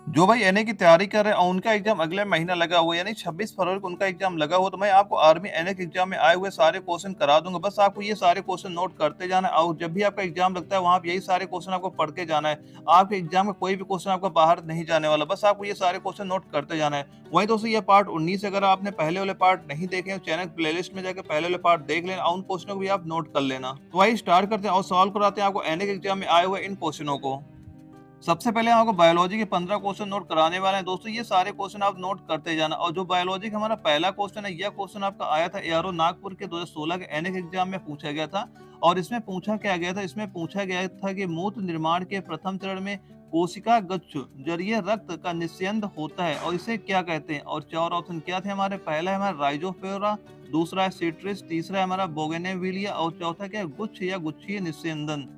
जो भाई एनए की तैयारी कर रहे हैं और उनका एग्जाम अगले महीना लगा हुआ है, यानी 26 फरवरी को उनका एग्जाम लगा हुआ, तो मैं आपको आर्मी एनए के एग्जाम में आए हुए सारे क्वेश्चन करा दूंगा। बस आपको ये सारे क्वेश्चन नोट करते जाना है और जब भी आपका एग्जाम लगता है वहां पे यही सारे क्वेश्चन आपको पढ़ के जाना है। आपके एग्जाम में कोई भी क्वेश्चन आपका बाहर नहीं जाने वाला, बस आपको ये सारे क्वेश्चन नोट करते जाना है। वहीं दोस्तों ये पार्ट 19, अगर आपने पहले वाले पार्ट नहीं देखे हैं चैनल प्लेलिस्ट में जाकर पहले वाले पार्ट देख लेना और उन क्वेश्चनों को भी आप नोट कर लेना। तो वही स्टार्ट करते हैं और सॉल्व कराते हैं आपको एनए के एग्जाम में आए हुए इन क्वेश्चनों को। सबसे पहले हम आपको बायोलॉजी के 15 क्वेश्चन नोट कराने वाले हैं दोस्तों, ये सारे क्वेश्चन आप नोट करते जाना। और जो बायोलॉजी का हमारा पहला क्वेश्चन है, यह क्वेश्चन आपका आया था एआरओ नागपुर के 2016 के एनए के एग्जाम में पूछा गया था। और इसमें पूछा क्या गया था, इसमें पूछा गया था कि मूत्र निर्माण के प्रथम चरण में कोशिका गुच्छ जरिए रक्त का निस्यंद होता है और इसे क्या कहते हैं। और चार ऑप्शन क्या थे हमारे, पहला है हमारा राइजोफोरा, दूसरा है सिट्रिस, तीसरा है हमारा बोगेनेविलिया और चौथा क्या है, गुच्छ या गुच्छीय निस्यंदन।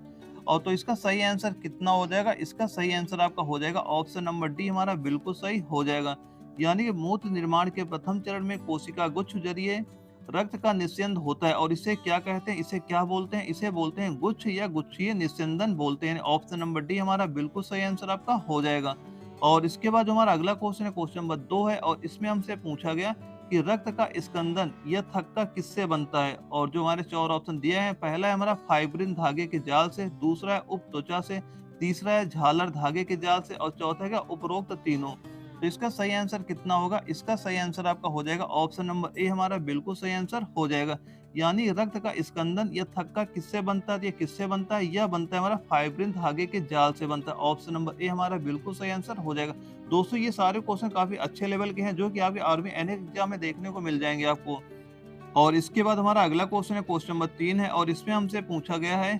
और तो इसका सही आंसर कितना हो जाएगा, इसका सही आंसर आपका हो जाएगा ऑप्शन नंबर डी, हमारा बिल्कुल सही हो जाएगा। यानी कि मूत्र निर्माण के प्रथम चरण में कोशिका गुच्छ जरिए रक्त का निस्यंद होता है और इसे क्या कहते हैं, इसे क्या बोलते हैं, इसे बोलते हैं गुच्छ या गुच्छीय निस्यंदन बोलते हैं। ऑप्शन नंबर डी हमारा बिल्कुल सही आंसर आपका हो जाएगा। और इसके बाद जो हमारा अगला क्वेश्चन है, क्वेश्चन नंबर 2 है और इसमें हमसे पूछा गया कि रक्त का स्कंदन या थक्का किससे बनता है। और जो हमारे चार ऑप्शन दिए हैं, पहला है हमारा फाइब्रिन धागे के जाल से, दूसरा है उप त्वचा से, तीसरा है झालर धागे के जाल से और चौथा है क्या, उपरोक्त तीनों। तो इसका सही आंसर कितना होगा, इसका सही आंसर आपका हो जाएगा ऑप्शन नंबर ए, हमारा बिल्कुल सही आंसर हो जाएगा। यानी रक्त का स्कंदन या थक्का किससे बनता है, ये किससे बनता है, यह बनता है हमारा फाइब्रिन धागे के जाल से बनता है। ऑप्शन नंबर ए हमारा बिल्कुल सही आंसर हो जाएगा। दोस्तों ये सारे क्वेश्चन काफी अच्छे लेवल के हैं जो कि आपके आर्मी एनए एग्जाम में देखने को मिल जाएंगे आपको। और इसके बाद हमारा अगला क्वेश्चन है, क्वेश्चन नंबर 3 है और इसमें हमसे पूछा गया है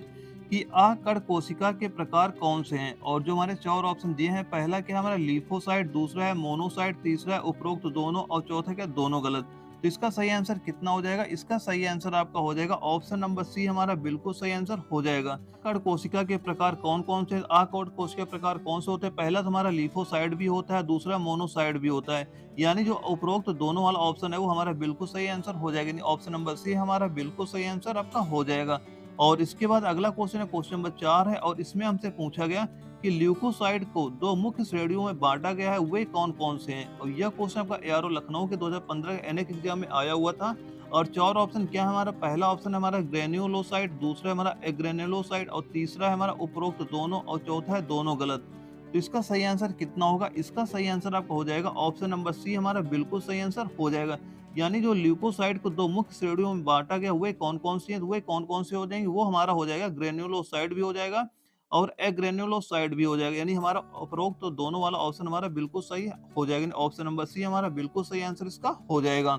कि आकड़ कोशिका के प्रकार कौन से हैं। और जो हमारे चार ऑप्शन दिए हैं, पहला क्या हमारा लीफोसाइट, दूसरा है मोनोसाइट, तीसरा है उपरोक्त दोनों और चौथा क्या, दोनों गलत। तो इसका सही आंसर कितना हो जाएगा, इसका सही आंसर आपका हो जाएगा ऑप्शन नंबर सी, हमारा बिल्कुल सही आंसर हो जाएगा। आकड़ कोशिका के प्रकार कौन कौन से, आकड़ कोशिका प्रकार कौन से होते हैं, पहला तो हमारा लीफोसाइट भी होता है, दूसरा मोनोसाइट भी होता है। यानी जो उपरोक्त दोनों वाला ऑप्शन है वो हमारा बिल्कुल सही आंसर हो जाएगा, ऑप्शन नंबर सी हमारा बिल्कुल सही आंसर आपका हो जाएगा। और इसके बाद अगला क्वेश्चन है, क्वेश्चन नंबर 4 है और इसमें हमसे पूछा गया कि ल्यूकोसाइड को दो मुख्य श्रेणियों में बांटा गया है, वे कौन कौन से हैं। और यह क्वेश्चन आपका एआरओ लखनऊ के 2015 एनए के एग्जाम में आया हुआ था। और चार ऑप्शन क्या है हमारा, पहला ऑप्शन है हमारा ग्रेन्युलोसाइड, दूसरा है हमारा एग्रेनुलोसाइड और तीसरा है हमारा उपरोक्त दोनों और चौथा है दोनों गलत। तो इसका सही आंसर कितना होगा, इसका सही आंसर आपका हो जाएगा ऑप्शन नंबर सी, हमारा बिल्कुल सही आंसर हो जाएगा। यानी जो ल्यूकोसाइड को दो मुख्य श्रेणियों में बांटा गया, वे कौन कौन सी है, वे कौन कौन से हो जाएंगे, वो हमारा हो जाएगा ग्रेन्युलोसाइड भी हो जाएगा और एग्रेनुलोसाइड भी हो जाएगा। यानी हमारा उपरोक्त तो दोनों वाला ऑप्शन हमारा बिल्कुल सही हो जाएगा, ऑप्शन नंबर सी हमारा बिल्कुल सही आंसर इसका हो जाएगा।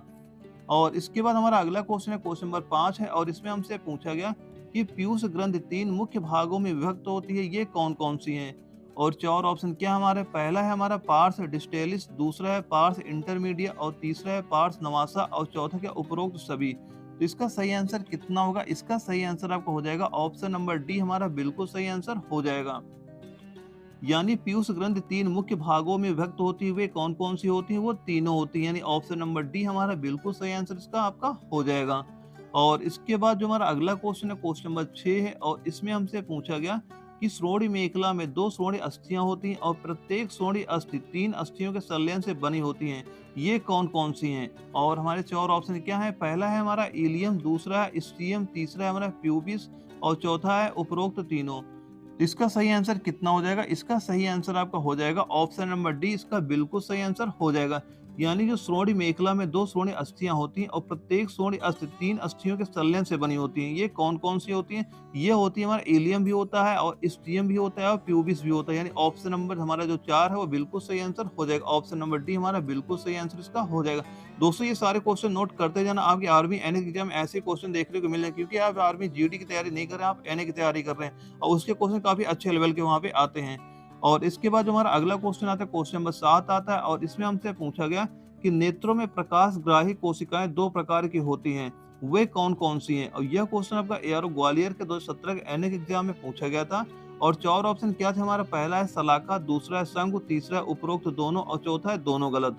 और इसके बाद हमारा अगला क्वेश्चन है, क्वेश्चन नंबर 5 है और इसमें हमसे पूछा गया कि पीयूष ग्रंथि 3 मुख्य भागों में विभक्त होती है, ये कौन कौन सी हैं। और चार ऑप्शन क्या हमारे, पहला है हमारा पार्स डिस्टेलिस, दूसरा है पार्स इंटरमीडिया और तीसरा है पार्स नवासा और चौथा क्या, उपरोक्त सभी। तो इसका सही आंसर कितना होगा, इसका सही आंसर आपका हो जाएगा ऑप्शन नंबर डी, हमारा बिल्कुल सही आंसर हो जाएगा। यानी पीयूष ग्रंथि 3 मुख्य भागों में विभक्त होती हुए कौन कौन सी होती है, वो तीनों होती है। यानी ऑप्शन नंबर डी हमारा बिल्कुल सही आंसर इसका आपका हो जाएगा। और इसके बाद जो हमारा अगला क्वेश्चन है, क्वेश्चन नंबर 6 है और इसमें हमसे पूछा गया कि श्रोणि मेखला में 2 श्रोणि अस्थियां होती हैं और प्रत्येक श्रोणि अस्थि 3 अस्थियों के संलयन से बनी होती हैं, ये कौन कौन सी हैं। और हमारे चार ऑप्शन क्या है, पहला है हमारा इलियम, दूसरा है स्टियम, तीसरा है हमारा प्यूबिस और चौथा है उपरोक्त तीनों। तो इसका सही आंसर कितना हो जाएगा, इसका सही आंसर आपका हो जाएगा ऑप्शन नंबर डी, इसका बिल्कुल सही आंसर हो जाएगा। यानी जो श्रोणि मेखला में 2 श्रोणि अस्थियां होती हैं और प्रत्येक श्रोणि अस्थि 3 अस्थियों के संलयन से बनी होती हैं, ये कौन कौन सी होती हैं, ये होती है हमारा इलियम भी होता है और स्टियम भी होता है और प्यूबिस भी होता है। यानी ऑप्शन नंबर हमारा जो 4 है वो बिल्कुल सही आंसर हो जाएगा, ऑप्शन नंबर डी हमारा बिल्कुल सही आंसर इसका हो जाएगा। दोस्तों ये सारे क्वेश्चन नोट करते जाना, आपकी आर्मी एनए के एग्जाम में ऐसे क्वेश्चन देखने को मिले, क्योंकि आप आर्मी जीडी की तैयारी नहीं कर रहे हैं, आप एनए की तैयारी कर रहे हैं और उसके क्वेश्चन काफी अच्छे लेवल के वहाँ पे आते हैं। और इसके बाद जो हमारा अगला क्वेश्चन आता है, क्वेश्चन नंबर 7 आता है और इसमें हमसे पूछा गया कि नेत्रों में प्रकाशग्राही कोशिकाएं 2 प्रकार की होती हैं, वे कौन कौन सी हैं। और यह क्वेश्चन आपका एआरओ ग्वालियर के 2017 के एनए के एग्जाम में पूछा गया था। और चार ऑप्शन क्या थे हमारा, पहला है सलाखा, दूसरा है शंकु, तीसरा है उपरोक्त दोनों और चौथा है दोनों गलत।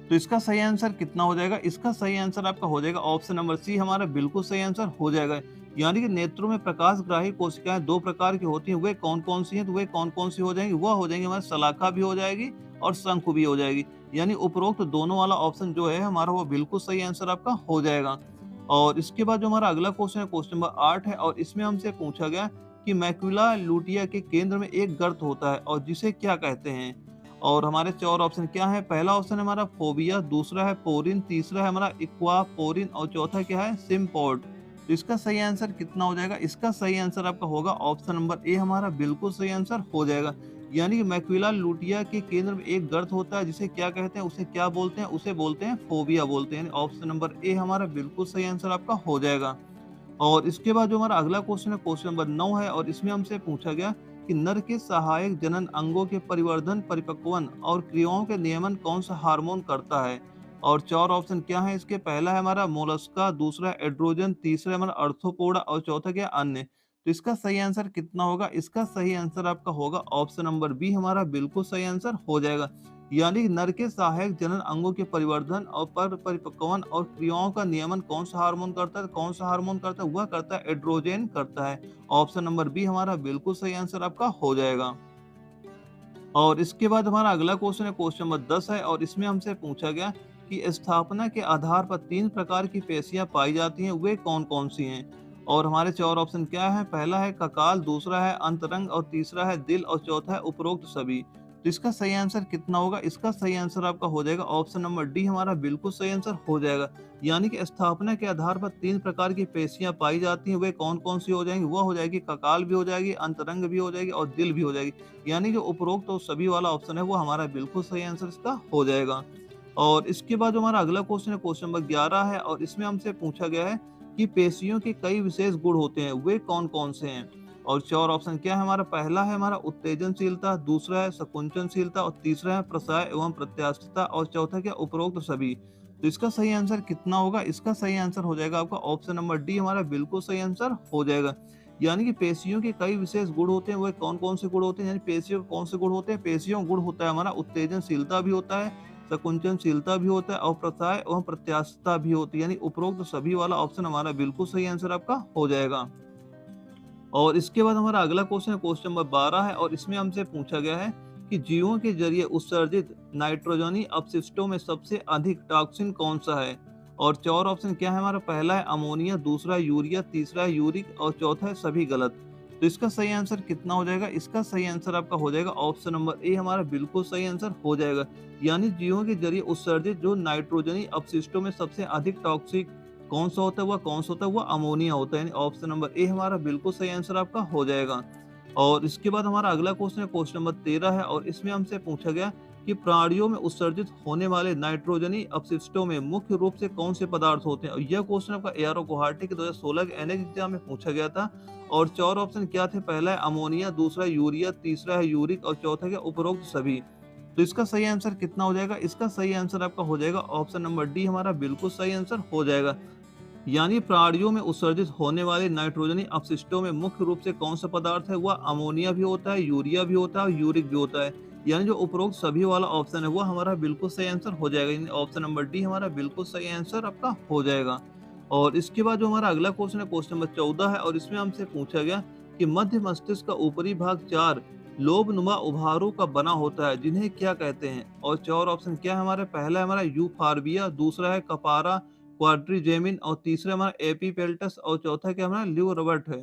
तो इसका सही आंसर कितना हो जाएगा, इसका सही आंसर आपका हो जाएगा ऑप्शन नंबर सी, हमारा बिल्कुल सही आंसर हो जाएगा। यानी कि नेत्रों में प्रकाशग्राही कोशिकाएं दो प्रकार की होती हैं, वे कौन कौन सी हैं? तो वे कौन कौन सी हो जाएंगी? वह हो जाएंगी हमारे शलाका भी हो जाएगी और शंकु भी हो जाएगी। यानी उपरोक्त दोनों वाला ऑप्शन जो है हमारा वो बिल्कुल सही आंसर आपका हो जाएगा। और इसके बाद जो हमारा अगला क्वेश्चन है क्वेश्चन नंबर 8 है और इसमें हमसे पूछा गया कि मैक्युला लुटिया के केंद्र में एक गर्त होता है और जिसे क्या कहते हैं? और हमारे 4 ऑप्शन क्या है? पहला ऑप्शन है हमारा फोबिया, दूसरा है पोरिन, तीसरा है हमारा इक्वापोरिन और चौथा क्या है? सिम्पोर्ट। तो इसका सही आंसर कितना हो जाएगा? इसका सही आंसर आपका होगा ऑप्शन नंबर ए हमारा बिल्कुल सही आंसर हो जाएगा। यानी कि मैक्युला लुटिया के केंद्र में एक गर्त होता है जिसे क्या कहते हैं? उसे क्या बोलते हैं? उसे बोलते हैं फोबिया बोलते हैं। ऑप्शन नंबर ए हमारा बिल्कुल सही आंसर आपका हो जाएगा। और इसके बाद जो हमारा अगला क्वेश्चन है क्वेश्चन नंबर 9 है और इसमें हमसे पूछा गया कि नर के सहायक जनन अंगों के परिवर्धन, परिपक्वन और क्रियाओं के नियमन कौन सा हार्मोन करता है? और 4 ऑप्शन क्या है इसके? पहला है हमारा मोलस्का, दूसरा है एड्रोजन, तीसरा है हमारा अर्थोपोडा और चौथा क्या? अन्य। तो इसका सही आंसर कितना होगा? इसका सही आंसर आपका होगा ऑप्शन नंबर बी हमारा बिल्कुल सही आंसर हो जाएगा। यानी नर के सहायक जनन अंगों के परिवर्धन और परिपक्वन और क्रियाओं का नियमन कौन सा हार्मोन करता है? कौन सा हार्मोन करता है? वह करता है एड्रोजन करता है। ऑप्शन नंबर बी हमारा बिल्कुल सही आंसर आपका हो जाएगा। और इसके बाद हमारा अगला क्वेश्चन है क्वेश्चन नंबर 10 है और इसमें हमसे पूछा गया कि स्थापना के आधार पर 3 प्रकार की पेशियां पाई जाती हैं, वे कौन कौन सी हैं? और हमारे 4 ऑप्शन क्या है? पहला है ककाल, दूसरा है अंतरंग और तीसरा है दिल और चौथा है उपरोक्त सभी। तो इसका सही आंसर कितना होगा? इसका सही आंसर आपका हो जाएगा ऑप्शन नंबर डी हमारा बिल्कुल सही आंसर हो जाएगा। यानी कि स्थापना के आधार पर 3 प्रकार की पेशियां पाई जाती हैं, वे कौन कौन सी हो जाएंगी? वह हो जाएगी ककाल भी हो जाएगी, अंतरंग भी हो जाएगी और दिल भी हो जाएगी। यानी जो उपरोक्त तो सभी वाला ऑप्शन है वो हमारा बिल्कुल सही आंसर इसका हो जाएगा। और इसके बाद जो हमारा अगला क्वेश्चन है क्वेश्चन नंबर 11 है और इसमें हमसे पूछा गया है कि पेशियों के कई विशेष गुण होते हैं, वे कौन कौन से हैं? और 4 ऑप्शन क्या है? हमारा पहला है हमारा उत्तेजनशीलता, दूसरा है संकुचनशीलता और तीसरा है प्रसाय एवं प्रत्यास्थता और चौथा क्या? उपरोक्त सभी। तो इसका सही आंसर कितना होगा? इसका सही आंसर हो जाएगा आपका ऑप्शन नंबर डी हमारा बिल्कुल सही आंसर हो जाएगा। यानी कि पेशियों के कई विशेष गुण होते हैं, वो कौन कौन से गुण होते हैं? यानी पेशियों के कौन से गुण होते हैं? पेशियों गुण होता है हमारा उत्तेजनशीलता भी होता है, संकुचनशीलता भी होता है और प्रसाय एवं प्रत्यास्थता भी होती है। यानी उपरोक्त सभी वाला ऑप्शन हमारा बिल्कुल सही आंसर आपका हो जाएगा। और इसके बाद हमारा अगला क्वेश्चन है क्वेश्चन नंबर 12 है और इसमें हमसे पूछा गया है कि जीवों के जरिए उत्सर्जित नाइट्रोजनी अपशिष्टों में सबसे अधिक टॉक्सिन कौन सा है? और 4 ऑप्शन क्या है? हमारा पहला है अमोनिया, दूसरा है यूरिया, तीसरा है यूरिक और चौथा है सभी गलत। तो इसका सही आंसर कितना हो जाएगा? इसका सही आंसर आपका हो जाएगा ऑप्शन नंबर ए हमारा बिल्कुल सही आंसर हो जाएगा। यानी जीवों के जरिए उत्सर्जित जो नाइट्रोजनी अपशिष्टों में सबसे अधिक टॉक्सिक कौन सा होता है? वह कौन सा होता है? वह अमोनिया होता है। यानी ऑप्शन नंबर ए हमारा बिल्कुल सही आंसर आपका हो जाएगा। और इसके बाद हमारा अगला क्वेश्चन है क्वेश्चन नंबर 13 है और इसमें हमसे पूछा गया कि प्राणियों में उत्सर्जित होने वाले नाइट्रोजनी अपशिष्टों में मुख्य रूप से कौन से पदार्थ होते हैं? और यह क्वेश्चन आपका एआरओ गुवाहाटी के 2016 के एनएक एग्जाम में पूछा गया था। और 4 ऑप्शन क्या थे? पहला है अमोनिया, दूसरा है यूरिया, तीसरा है यूरिक और चौथा क्या? उपरोक्त सभी। तो इसका सही आंसर कितना हो जाएगा? इसका सही आंसर आपका हो जाएगा ऑप्शन नंबर डी हमारा बिल्कुल सही आंसर हो जाएगा। यानी प्राणियों में उत्सर्जित होने वाले नाइट्रोजनी अपशिष्टों में मुख्य रूप से कौन सा पदार्थ है? वह अमोनिया भी होता है, यूरिया भी होता है और यूरिक भी होता है। यानी जो उपरोक्त सभी वाला ऑप्शन है वो हमारा बिल्कुल सही आंसर हो जाएगा। यानी ऑप्शन नंबर डी हमारा बिल्कुल सही आंसर आपका हो जाएगा। और इसके बाद जो हमारा अगला क्वेश्चन है क्वेश्चन नंबर 14 है और इसमें हमसे पूछा गया कि मध्य मस्तिष्क का ऊपरी भाग 4 लोबनुमा उभारों का बना होता है, जिन्हें क्या कहते हैं? और 4 ऑप्शन क्या है? हमारे पहला है हमारा यूफार्बिया, दूसरा है कपारा क्वाड्रिजेमिन और तीसरा हमारा एपीपेल्टस और चौथा क्या हमारा ल्यूरबर्ट है।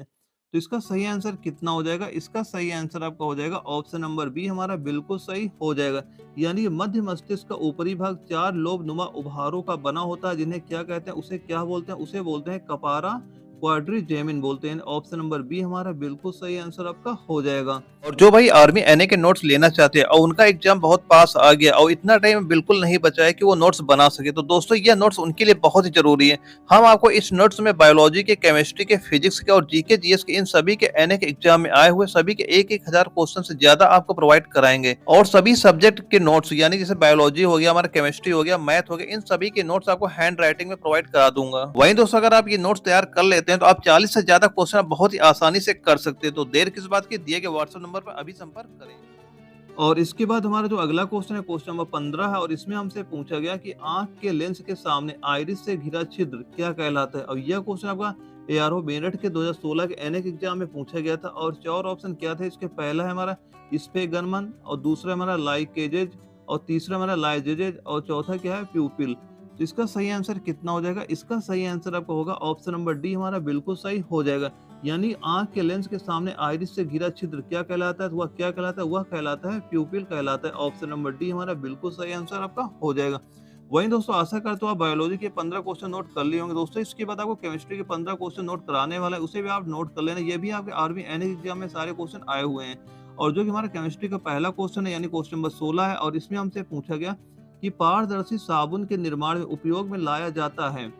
तो इसका सही आंसर कितना हो जाएगा? इसका सही आंसर आपका हो जाएगा ऑप्शन नंबर बी हमारा बिल्कुल सही हो जाएगा। यानी कि मध्य मस्तिष्क का ऊपरी भाग 4 लोबनुमा उभारों का बना होता है, जिन्हें क्या कहते हैं? उसे क्या बोलते हैं? उसे बोलते हैं कपारा क्वाड्रिजेमिन बोलते हैं। ऑप्शन नंबर बी हमारा बिल्कुल सही आंसर आपका हो जाएगा। और जो भाई आर्मी एनए के नोट्स लेना चाहते हैं और उनका एग्जाम बहुत पास आ गया और इतना टाइम बिल्कुल नहीं बचा है कि वो नोट्स बना सके, तो दोस्तों ये नोट्स उनके लिए बहुत ही जरूरी है। हम आपको इस नोट्स में बायोलॉजी के, केमिस्ट्री के, फिजिक्स के और जीके जीएस के इन सभी के एनए के एग्जाम में आए हुए सभी के 1,000 क्वेश्चन से ज्यादा आपको प्रोवाइड कराएंगे। और सभी सब्जेक्ट के नोट्स यानी जैसे बायोलॉजी हो गया, हमारा केमिस्ट्री हो गया, मैथ हो गया, इन सभी के नोट्स आपको हैंड राइटिंग में प्रोवाइड करा दूंगा। वहीं दोस्तों अगर आप ये नोट्स तैयार कर लेते हैं तो आप 40 से ज्यादा क्वेश्चन बहुत ही आसानी से कर सकते हैं। तो देर किस बात की, दिए गए व्हाट्सएप नंबर पर अभी संपर्क करें। और इसके बाद हमारा जो अगला क्वेश्चन है क्वेश्चन नंबर 15 है और इसमें हमसे पूछा गया कि आंख के लेंस के सामने आइरिस से घिरा छिद्र क्या कहलाता है? और यह क्वेश्चन आपका एआरओ मेरठ के 2016 के एनएक एग्जाम में पूछा गया था। और 4 ऑप्शन क्या थे इसके, पहला है हमारा स्पे गनमन, और दूसरा हमारा लाइकेजेज, और तीसरा हमारा लाइजेजेज, और चौथा क्या है प्यूपिल। तो इसका सही आंसर कितना हो जाएगा, इसका सही आंसर आपका होगा ऑप्शन नंबर डी हमारा बिल्कुल सही हो जाएगा। यानी आंख के लेंस के सामने आइरिस से घिरा छिद्र क्या कहलाता है, तो वह क्या कहलाता है, वह कहलाता है प्यूपिल कहलाता है। ऑप्शन नंबर डी हमारा बिल्कुल सही आंसर आपका हो जाएगा। वहीं दोस्तों आशा करता हूँ आप बायोलॉजी के 15 क्वेश्चन नोट कर लिए होंगे। दोस्तों इसके बाद आपको केमिस्ट्री के 15 क्वेश्चन नोट कराने वाला है, उसे भी आप नोट कर लेना। ये भी आपके आर्मी एनएस एग्जाम में सारे क्वेश्चन आए हुए हैं। और जो कि हमारा केमिस्ट्री का पहला क्वेश्चन है यानी क्वेश्चन नंबर 16 है, और इसमें हमसे पूछा गया कि पारदर्शी साबुन के निर्माण में उपयोग में लाया जाता है।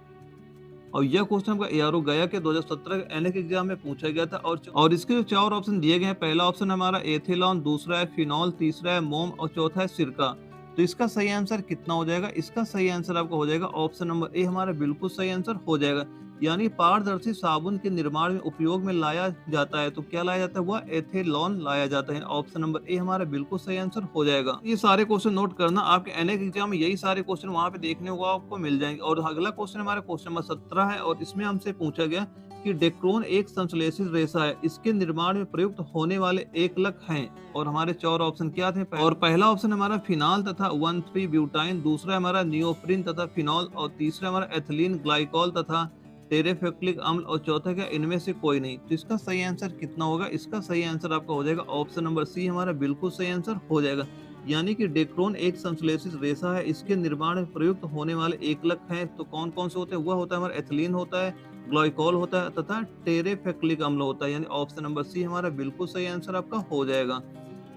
और यह क्वेश्चन आपका एआरओ गया के 2017 के एनएक एग्जाम में पूछा गया था। और इसके जो 4 ऑप्शन दिए गए हैं, पहला ऑप्शन हमारा एथिलॉन, दूसरा है फिनॉल, तीसरा है मोम, और चौथा है सिरका। तो इसका सही आंसर कितना हो जाएगा, इसका सही आंसर आपका हो जाएगा ऑप्शन नंबर ए हमारा बिल्कुल सही आंसर हो जाएगा। यानी पारदर्शी साबुन के निर्माण में उपयोग में लाया जाता है, तो क्या लाया जाता है, वह एथेलॉन लाया जाता है। ऑप्शन नंबर ए हमारा बिल्कुल सही आंसर हो जाएगा। ये सारे क्वेश्चन नोट करना, आपके एनएक एग्जाम में यही सारे क्वेश्चन वहां पे देखने को आपको मिल जाएंगे। और अगला क्वेश्चन हमारा क्वेश्चन नंबर 17 है, और इसमें हमसे पूछा गया कि डेक्रोन एक संश्लेषित रेशा है, इसके निर्माण में प्रयुक्त होने वाले एकलक हैं। और हमारे 4 ऑप्शन क्या थे, और पहला ऑप्शन हमारा फिनाल तथा 1,3 ब्यूटाइन, दूसरा हमारा नियोप्रिन तथा फिनॉल, और तीसरा हमारा एथिलीन ग्लाइकॉल तथा टेरेफेक्लिक अम्ल, और चौथा क्या, इनमें से कोई नहीं। तो इसका सही आंसर कितना होगा, इसका सही आंसर आपका हो जाएगा ऑप्शन नंबर सी हमारा बिल्कुल सही आंसर हो जाएगा। यानी कि डेक्रोन एक संश्लेषित रेशा है, इसके निर्माण में प्रयुक्त होने वाले एकलक हैं। तो कौन कौन से होते हैं, वह होता है हमारा एथिलीन होता है, ग्लाइकॉल होता है तथा टेरेफेक्लिक अम्ल होता है। यानी ऑप्शन नंबर सी हमारा बिल्कुल सही आंसर आपका हो जाएगा।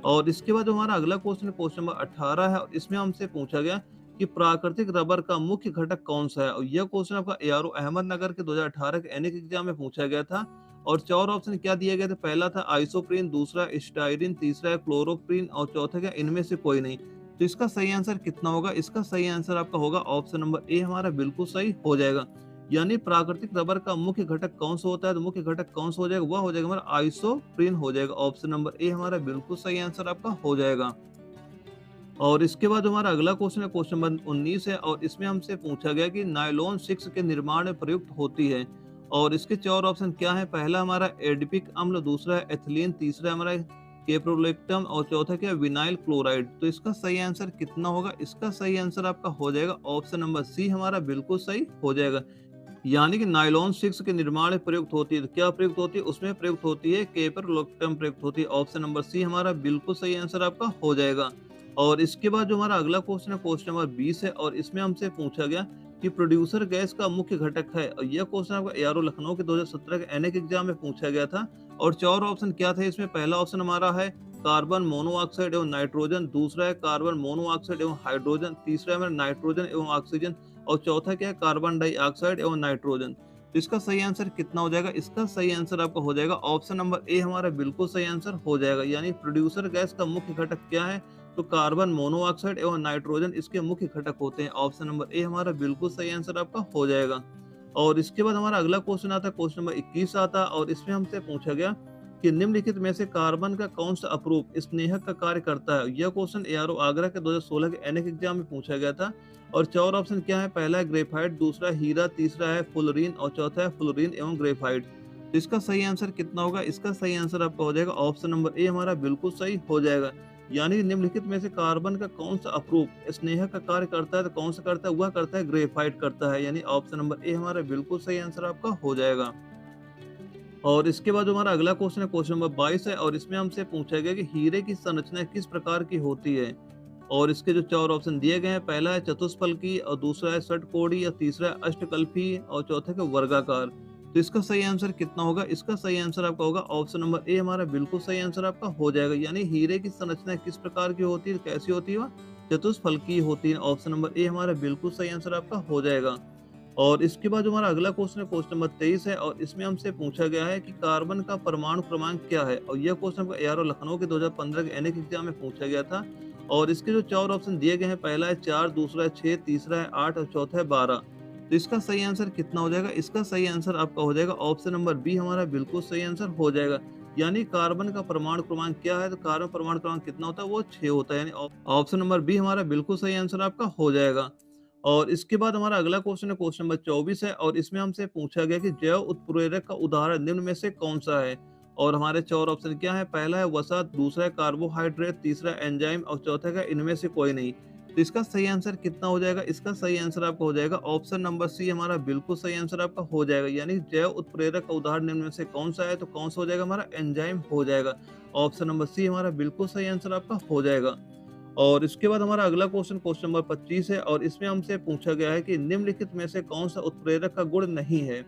और इसके बाद जो हमारा अगला क्वेश्चन है क्वेश्चन नंबर 18 है, और इसमें हमसे पूछा गया कि प्राकृतिक रबर का मुख्य घटक कौन सा है। और यह क्वेश्चन आपका एआरओ अहमदनगर के 2018 के एनएक एग्जाम में पूछा गया था। और 4 ऑप्शन क्या दिए गए थे, पहला था आइसोप्रीन, दूसरा स्टाइरिन, तीसरा है क्लोरोप्रीन, और चौथा क्या, इनमें से कोई नहीं। तो इसका सही आंसर कितना होगा, इसका सही आंसर आपका होगा ऑप्शन नंबर ए हमारा बिल्कुल सही हो जाएगा। यानी प्राकृतिक रबर का मुख्य घटक कौन सा होता है, तो मुख्य घटक कौन सा हो जाएगा, वह हो जाएगा हमारा आइसोप्रीन हो जाएगा। ऑप्शन नंबर ए हमारा बिल्कुल सही आंसर आपका हो जाएगा। और इसके बाद हमारा अगला क्वेश्चन है क्वेश्चन नंबर 19 है, और इसमें हमसे पूछा गया कि नायलॉन 6 के निर्माण में प्रयुक्त होती है। और इसके 4 ऑप्शन क्या है, पहला हमारा एडिपिक अम्ल, दूसरा है एथिलीन, तीसरा हमारा केप्रोलेक्टम, और चौथा क्या, विनाइल क्लोराइड। तो इसका सही आंसर कितना होगा, इसका सही आंसर आपका हो जाएगा ऑप्शन नंबर सी हमारा बिल्कुल सही हो जाएगा। यानी कि नायलॉन 6 के निर्माण में प्रयुक्त होती है, तो क्या प्रयुक्त होती है, उसमें प्रयुक्त होती है केप्रोलेक्टम प्रयुक्त होती है। ऑप्शन नंबर सी हमारा बिल्कुल सही आंसर आपका हो जाएगा। और इसके बाद जो हमारा अगला क्वेश्चन है क्वेश्चन नंबर 20 है, और इसमें हमसे पूछा गया कि प्रोड्यूसर गैस का मुख्य घटक है। और यह क्वेश्चन आपका एआरओ लखनऊ के 2017 के एनएक एग्जाम में पूछा गया था। और 4 ऑप्शन क्या थे इसमें, पहला ऑप्शन हमारा है कार्बन मोनोऑक्साइड एवं नाइट्रोजन, दूसरा है कार्बन मोनोऑक्साइड एवं हाइड्रोजन, तीसरा है हमारा नाइट्रोजन एवं ऑक्सीजन, और चौथा क्या है, कार्बन डाइऑक्साइड एवं नाइट्रोजन। तो इसका सही आंसर कितना हो जाएगा, इसका सही आंसर आपका हो जाएगा ऑप्शन नंबर ए हमारा बिल्कुल सही आंसर हो जाएगा। यानी प्रोड्यूसर गैस का मुख्य घटक क्या है, तो कार्बन मोनोऑक्साइड एवं नाइट्रोजन इसके मुख्य घटक होते हैं। ऑप्शन नंबर ए हमारा बिल्कुल सही आंसर आपका हो जाएगा। और इसके बाद हमारा अगला क्वेश्चन आता है क्वेश्चन नंबर 21 आता है, और इसमें हमसे पूछा गया कि निम्नलिखित में से कार्बन का कौन सा अपरूप स्नेहक का कार्य करता है। यह क्वेश्चन एआरओ आगरा के 2016 के एनएक एग्जाम में पूछा गया था। और 4 ऑप्शन क्या है, पहला है ग्रेफाइट, दूसरा हीरा, तीसरा है फुलरीन, और चौथा है फुलरीन एवं ग्रेफाइट। तो इसका सही आंसर कितना होगा, इसका सही आंसर आपका हो जाएगा ऑप्शन नंबर ए हमारा बिल्कुल सही हो जाएगा। यानी निम्नलिखित में से कार्बन का कौन सा अपरूप स्नेहक का कार्य करता है, तो कौन सा करता है, वह करता है ग्रेफाइट करता है। यानी ऑप्शन नंबर ए हमारा बिल्कुल सही आंसर आपका हो जाएगा। और इसके बाद हमारा अगला क्वेश्चन है क्वेश्चन नंबर 22 है, और इसमें हमसे पूछा गया कि हीरे की संरचना किस प्रकार की होती है। और इसके जो 4 ऑप्शन दिए गए हैं, पहला है चतुष्फलकी, और दूसरा है षटकोणीय, और तीसरा है अष्टकल्पी, और चौथा है वर्गाकार। तो इसका सही आंसर कितना होगा, इसका सही आंसर आपका होगा ऑप्शन नंबर ए हमारा बिल्कुल सही आंसर आपका हो जाएगा। यानी हीरे की संरचना किस प्रकार की होती है, कैसी होती है, वह चतुष्फलकी होती है। ऑप्शन नंबर ए हमारा बिल्कुल सही आंसर आपका हो जाएगा। और इसके बाद जो हमारा अगला क्वेश्चन है क्वेश्चन नंबर 23 है, और इसमें हमसे पूछा गया है कि कार्बन का परमाणु क्रमांक क्या है। और यह क्वेश्चन आपका एआरओ लखनऊ के 2015 के एनएक एग्जाम में पूछा गया था। और इसके जो 4 ऑप्शन दिए गए हैं, पहला है 4, दूसरा है 6, तीसरा है 8, और चौथा है 12। तो इसका सही आंसर कितना हो जाएगा, इसका सही आंसर आपका हो जाएगा ऑप्शन नंबर बी हमारा बिल्कुल सही आंसर हो जाएगा। यानी कार्बन का परमाणु क्रमांक क्या है, तो कार्बन परमाणु क्रमांक कितना होता है, वो 6 होता है। यानी ऑप्शन नंबर बी हमारा बिल्कुल सही आंसर आपका हो जाएगा। और इसके बाद हमारा अगला क्वेश्चन है, क्वेश्चन नंबर 24 है, और इसमें हमसे पूछा गया कि जैव उत्प्रेरक का उदाहरण निम्न में से कौन सा है। और हमारे 4 ऑप्शन क्या है, पहला है वसा, दूसरा है कार्बोहाइड्रेट, तीसरा एंजाइम और चौथा है इनमें से कोई नहीं। तो इसका सही आंसर कितना हो जाएगा, इसका सही आंसर आपका हो जाएगा ऑप्शन नंबर सी, हमारा बिल्कुल सही आंसर आपका हो जाएगा। यानी जैव उत्प्रेरक का उदाहरण निम्न में से कौन सा है, तो कौन सा हो जाएगा, हमारा एंजाइम हो जाएगा। ऑप्शन नंबर सी हमारा बिल्कुल सही आंसर आपका हो जाएगा। और इसके बाद हमारा अगला क्वेश्चन, क्वेश्चन नंबर 25 है, और इसमें हमसे पूछा गया है कि निम्नलिखित में से कौन सा उत्प्रेरक का गुण नहीं है।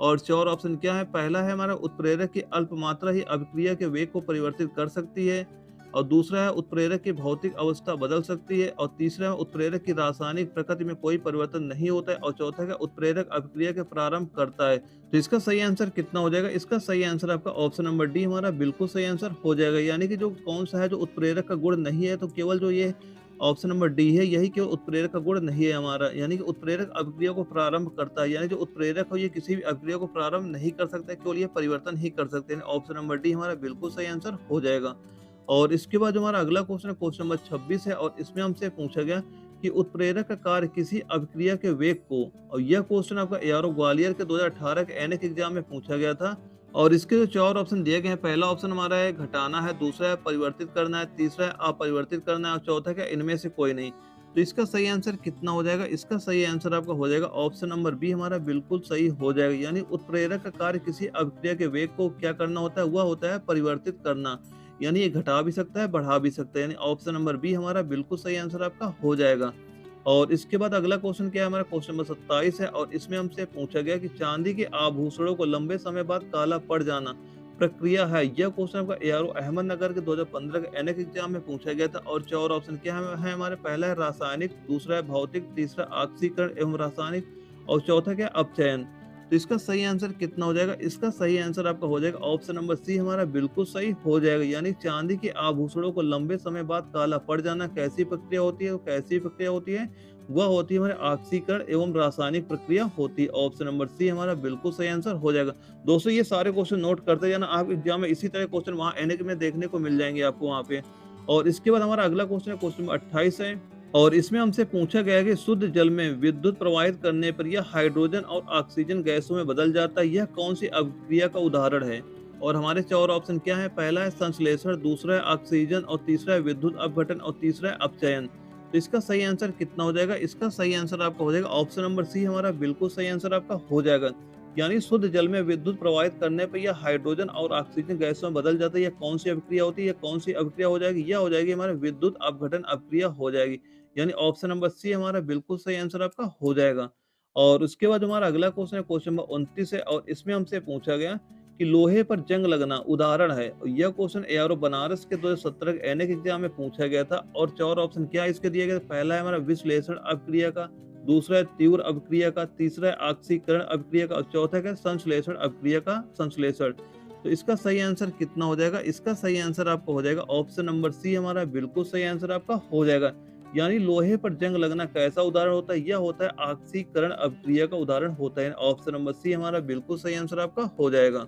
और 4 ऑप्शन क्या है, पहला है हमारा उत्प्रेरक की अल्प मात्रा ही अभिक्रिया के वेग को परिवर्तित कर सकती है, और दूसरा है उत्प्रेरक की भौतिक अवस्था बदल सकती है, और तीसरा है उत्प्रेरक की रासायनिक प्रकृति में कोई परिवर्तन नहीं होता है, और चौथा है उत्प्रेरक अभिक्रिया के प्रारंभ करता है। तो इसका सही आंसर कितना हो जाएगा, इसका सही आंसर आपका ऑप्शन नंबर डी हमारा बिल्कुल सही आंसर हो जाएगा। यानी कि जो कौन सा है जो उत्प्रेरक का गुण नहीं है, तो केवल जो ये ऑप्शन नंबर डी है, यही केवल उत्प्रेरक का गुण नहीं है हमारा। यानी कि उत्प्रेरक अभिक्रिया को प्रारंभ करता है, यानी जो उत्प्रेरक हो ये किसी भी अभिक्रिया को प्रारंभ नहीं कर सकता है, केवल ये परिवर्तन ही कर सकते हैं। ऑप्शन नंबर डी हमारा बिल्कुल सही आंसर हो जाएगा। और इसके बाद जो हमारा अगला क्वेश्चन है, क्वेश्चन नंबर 26 है, और इसमें हमसे पूछा गया कि उत्प्रेरक का कार्य किसी अभिक्रिया के वेग को, और यह क्वेश्चन आपका एआरओ ग्वालियर के 2018 के एनएक एग्जाम में पूछा गया था। और इसके जो 4 ऑप्शन दिए गए हैं, पहला ऑप्शन हमारा है घटाना है, दूसरा है परिवर्तित करना है, तीसरा है अपरिवर्तित करना है, और चौथा क्या इनमें से कोई नहीं। तो इसका सही आंसर कितना हो जाएगा, इसका सही आंसर आपका हो जाएगा ऑप्शन नंबर बी हमारा बिल्कुल सही हो जाएगा। यानी उत्प्रेरक का कार्य किसी अभिक्रिया के वेग को क्या करना होता है, वह होता है परिवर्तित करना। यानी ये घटा भी सकता है, बढ़ा भी सकता है। यानी ऑप्शन नंबर बी हमारा बिल्कुल सही आंसर आपका हो जाएगा। और इसके बाद अगला क्वेश्चन क्या है, हमारा क्वेश्चन नंबर 27 है, और इसमें हमसे पूछा गया कि चांदी के आभूषणों को लंबे समय बाद काला पड़ जाना प्रक्रिया है। यह क्वेश्चन आपका एआरओ अहमदनगर के 2015 के एनएक एग्जाम में पूछा गया था। और 4 ऑप्शन क्या है हमारे, पहला है रासायनिक, दूसरा है भौतिक, तीसरा ऑक्सीकरण एवं रासायनिक, और चौथा क्या अपचयन। तो इसका सही आंसर कितना हो जाएगा, इसका सही आंसर आपका हो जाएगा ऑप्शन नंबर सी हमारा बिल्कुल सही हो जाएगा। यानी चांदी के आभूषणों को लंबे समय बाद काला पड़ जाना कैसी प्रक्रिया होती है, तो कैसी प्रक्रिया होती है, वह होती है हमारे ऑक्सीकरण एवं रासायनिक प्रक्रिया होती है। ऑप्शन नंबर सी हमारा बिल्कुल सही आंसर हो जाएगा। दोस्तों ये सारे क्वेश्चन नोट करते जाना, आप एग्जाम में इसी तरह क्वेश्चन वहाँ एनएक में देखने को मिल जाएंगे आपको वहाँ पे। और इसके बाद हमारा अगला क्वेश्चन है, क्वेश्चन नंबर 28 है, और इसमें हमसे पूछा गया है कि शुद्ध जल में विद्युत प्रवाहित करने पर यह हाइड्रोजन और ऑक्सीजन गैसों में बदल जाता है, यह कौन सी अभिक्रिया का उदाहरण है। और हमारे 4 ऑप्शन क्या है, पहला है संश्लेषण, दूसरा है ऑक्सीजन, और तीसरा है विद्युत अपघटन, और तीसरा है अपचयन। तो इसका सही आंसर कितना हो जाएगा, इसका सही आंसर आपका हो जाएगा ऑप्शन नंबर सी हमारा बिल्कुल सही आंसर आपका हो जाएगा। यानी शुद्ध जल में विद्युत प्रवाहित करने पर यह हाइड्रोजन और ऑक्सीजन गैसों में बदल जाता है, यह कौन सी अभिक्रिया होती है, यह कौन सी अभिक्रिया हो जाएगी, यह हो जाएगी हमारे विद्युत अपघटन अभिक्रिया हो जाएगी। यानी ऑप्शन नंबर सी हमारा बिल्कुल सही आंसर आपका हो जाएगा। और उसके बाद हमारा अगला क्वेश्चन है, क्वेश्चन नंबर 29 है, और इसमें हमसे पूछा गया कि लोहे पर जंग लगना उदाहरण है। और यह क्वेश्चन एआरओ बनारस के 2017 के एनएक एग्जाम में पूछा गया था। और 4 ऑप्शन क्या इसके दिए गए, पहला है हमारा विश्लेषण अभिक्रिया का, दूसरा है तीव्र अभिक्रिया का, तीसरा है ऑक्सीकरण अभिक्रिया का, और चौथा है संश्लेषण अभिक्रिया का संश्लेषण। तो इसका सही आंसर कितना हो जाएगा, इसका सही आंसर आपका हो जाएगा ऑप्शन नंबर सी हमारा बिल्कुल सही आंसर आपका हो जाएगा। यानी लोहे पर जंग लगना कैसा उदाहरण होता है, यह होता है ऑक्सीकरण अभिक्रिया का उदाहरण होता है। ऑप्शन नंबर सी हमारा बिल्कुल सही आंसर आपका हो जाएगा।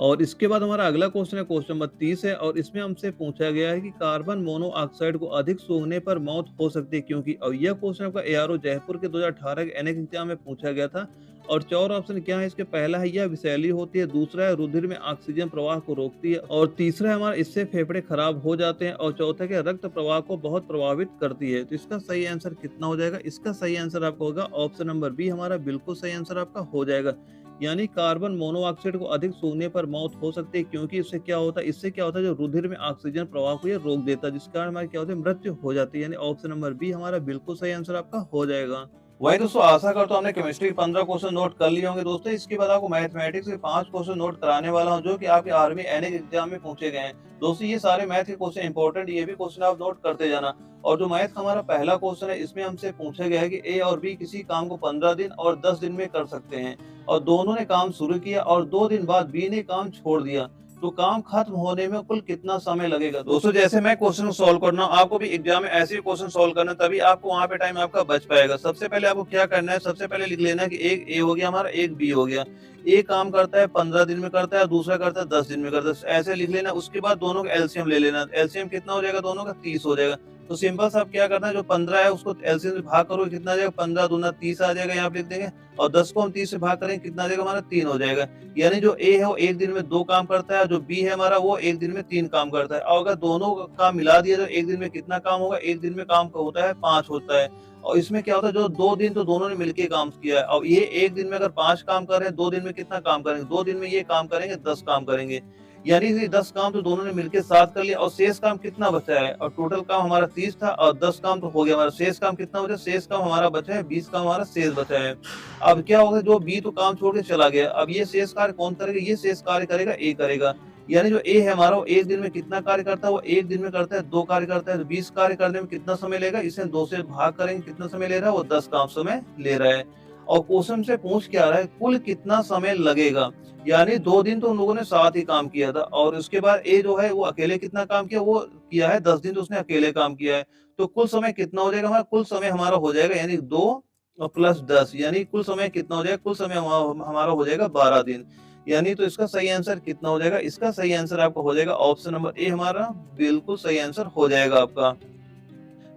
और इसके बाद हमारा अगला क्वेश्चन है, क्वेश्चन नंबर 30 है, और इसमें हमसे पूछा गया है कि कार्बन मोनोऑक्साइड को अधिक सूंघने पर मौत हो सकती है क्योंकि। और यह क्वेश्चन आपका एआरओ जयपुर के 2018 के एनएक एग्जाम में पूछा गया था। और 4 ऑप्शन क्या है इसके, पहला है यह विषैली होती है, दूसरा है रुधिर में ऑक्सीजन प्रवाह को रोकती है, और तीसरा है हमारा इससे फेफड़े खराब हो जाते हैं, और चौथा है रक्त प्रवाह को बहुत प्रभावित करती है। तो इसका सही आंसर कितना हो जाएगा, इसका सही आंसर आपका होगा ऑप्शन नंबर बी हमारा बिल्कुल सही आंसर आपका हो जाएगा। यानी कार्बन मोनोऑक्साइड को अधिक सूंघने पर मौत हो सकती है क्योंकि इससे क्या होता है, जो रुधिर में ऑक्सीजन प्रवाह को ये रोक देता है, जिस कारण हमारी क्या होती है, मृत्यु हो जाती है। यानी ऑप्शन नंबर बी हमारा बिल्कुल सही आंसर आपका हो जाएगा। वही दोस्तों आशा करता हूं हमने केमिस्ट्री के 15 क्वेश्चन नोट कर लिए होंगे दोस्तों। इसके बाद आपको मैथमेटिक्स के 5 क्वेश्चन नोट कराने वाला हूं जो कि आपके आर्मी एनएक एग्जाम में पूछे गए हैं। दोस्तों ये सारे मैथ के क्वेश्चन इंपॉर्टेंट, ये भी क्वेश्चन आप नोट करते जाना। और जो मैथ का हमारा पहला क्वेश्चन है, इसमें हमसे पूछा गया है कि ए और बी किसी काम को 15 दिन और 10 दिन में कर सकते हैं, और दोनों ने काम शुरू किया और 2 दिन बाद बी ने काम छोड़ दिया, तो काम खत्म होने में कुल कितना समय लगेगा। दोस्तों जैसे मैं क्वेश्चन सॉल्व करना हूं, आपको भी एग्जाम में ऐसे क्वेश्चन सॉल्व करना, तभी आपको वहां पे टाइम आपका बच पाएगा। सबसे पहले आपको क्या करना है, सबसे पहले लिख लेना है कि एक ए हो गया हमारा, एक बी हो गया। एक काम करता है 15 दिन में करता है, दूसरा करता है 10 दिन में करता है, ऐसे लिख लेना। उसके बाद दोनों का एलसीएम ले लेना। एलसीएम कितना हो जाएगा, दोनों का 30 हो जाएगा। तो सिंपल सा आप क्या करना है, जो 15 है उसको एलसीएम से भाग करो, कितना आ जाएगा, 15 दूना 30 आ जाएगा, यहाँ पे लिख देंगे। और 10 को हम 30 से भाग करेंगे, कितना आ जाएगा हमारा, 3 हो जाएगा। यानी जो ए है वो एक दिन में 2 काम करता है, जो बी है हमारा वो एक दिन में 3 काम करता है। और अगर दोनों का काम मिला दिया तो एक दिन में कितना काम होगा, एक दिन में काम होता है 5 होता है। और इसमें क्या होता है, जो 2 दिन तो दोनों ने मिलके काम किया है। अब ये एक दिन में अगर 5 काम कर रहे हैं, 2 दिन में कितना काम करेंगे, 2 दिन में ये काम करेंगे 10 काम करेंगे। यानी कि 10 काम तो दोनों ने मिलके साथ कर लिया, और शेष काम कितना बचा है, और टोटल काम हमारा 30 था और 10 काम तो हो गया हमारा, शेष काम कितना बचा, शेष काम हमारा बचा है 20 काम हमारा शेष बचा है। अब क्या होगा, जो बी तो काम छोड़ के चला गया, अब ये शेष कार्य कौन करेगा, ये शेष कार्य करेगा ए करेगा। यानी जो ए है हमारा वो एक दिन में कितना कार्य करता है, वो एक दिन में करता है 2 कार्य करता है, तो 20 कार्य करने में कितना समय लेगा, इसे 2 से भाग करेंगे, कितना समय ले रहा है, वो 10 काम समय ले रहा है। और क्वेश्चन से पूछ क्या रहा है, कुल कितना समय लगेगा। यानी 2 दिन तो उन लोगों ने साथ ही काम किया था, और उसके बाद ए जो है वो अकेले कितना काम किया, वो किया है 10 दिन तो उसने अकेले काम किया है। तो कुल समय कितना हो जाएगा हमारा, कुल समय हमारा हो जाएगा यानी 2 और प्लस 10, यानी कुल समय कितना हो जाएगा, कुल समय हमारा हो जाएगा 12 दिन। यानी तो इसका सही आंसर कितना हो जाएगा, इसका सही आंसर आपका हो जाएगा ऑप्शन नंबर ए, हमारा बिल्कुल सही आंसर हो जाएगा आपका।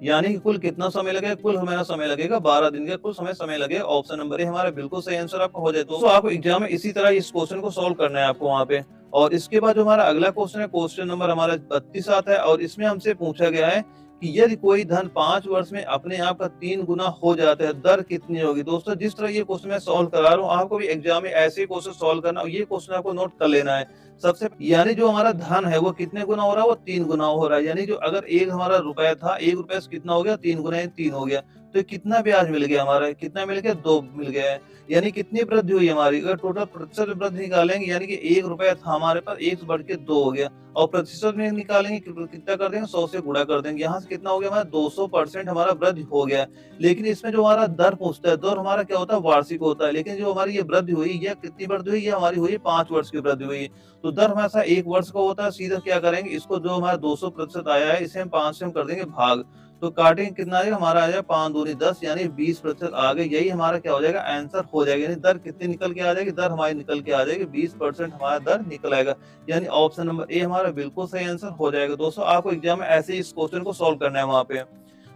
यानी कि कुल कितना समय लगेगा, कुल हमारा समय लगेगा 12 दिन का, कुल समय लगेगा, ऑप्शन नंबर ए हमारा बिल्कुल सही आंसर आपका हो जाए। दोस्तों आपको एग्जाम में इसी तरह इस क्वेश्चन को सॉल्व करना है आपको वहाँ पे। और इसके बाद जो हमारा अगला क्वेश्चन है, क्वेश्चन नंबर हमारा 32 आता है, और इसमें हमसे पूछा गया है कि यदि कोई धन 5 वर्ष में अपने आप का 3 गुना हो जाता है, दर कितनी होगी। दोस्तों जिस तरह ये क्वेश्चन मैं सॉल्व करा रहा हूँ, आपको भी एग्जाम में ऐसे क्वेश्चन सॉल्व करना, और ये क्वेश्चन आपको नोट कर लेना है। सबसे यानी जो हमारा धन है वो कितने गुना हो रहा है, वो 3 गुना हो रहा है। यानी जो अगर एक हमारा रुपया था, 1 रुपये से कितना हो गया, 3 गुना, 3 हो गया। तो कितना ब्याज मिल गया हमारा, कितना मिल गया, 2 मिल गया है। यानी कितनी वृद्धि हुई हमारी, अगर टोटल प्रतिशत वृद्धि निकालेंगे, यानी कि 1 रुपया था हमारे पास, 1 से बढ़ के 2 हो गया। और प्रतिशत में निकालेंगे, कितना कर देंगे, 100 से गुणा कर देंगे। यहाँ से कितना हो गया हमारा, 200% हमारा वृद्धि हो गया। लेकिन इसमें जो हमारा दर पूछता है, दर हमारा क्या होता है, वार्षिक होता है। लेकिन जो हमारी ये वृद्धि हुई, ये कितनी वृद्धि हुई, ये हमारी हुई 5 वर्ष की वृद्धि हुई। तो दर हमेशा 1 वर्ष का होता है। सीधा क्या करेंगे, इसको जो हमारा 200% आया है, इसे हम 5 से हम कर देंगे भाग। तो काटेंगे, कितना आएगा हमारा, आ जाएगा 5 दूनी 10, यानी 20% आ गए। यही हमारा क्या हो जाएगा, आंसर हो जाएगा। यानी दर कितनी निकल के आ जाएगी, दर हमारी निकल के आ जाएगी 20% हमारा दर निकल आएगा। यानी ऑप्शन नंबर ए हमारा बिल्कुल सही आंसर हो जाएगा। दोस्तों आपको एग्जाम में ऐसे ही इस क्वेश्चन को सॉल्व करना है वहां पे।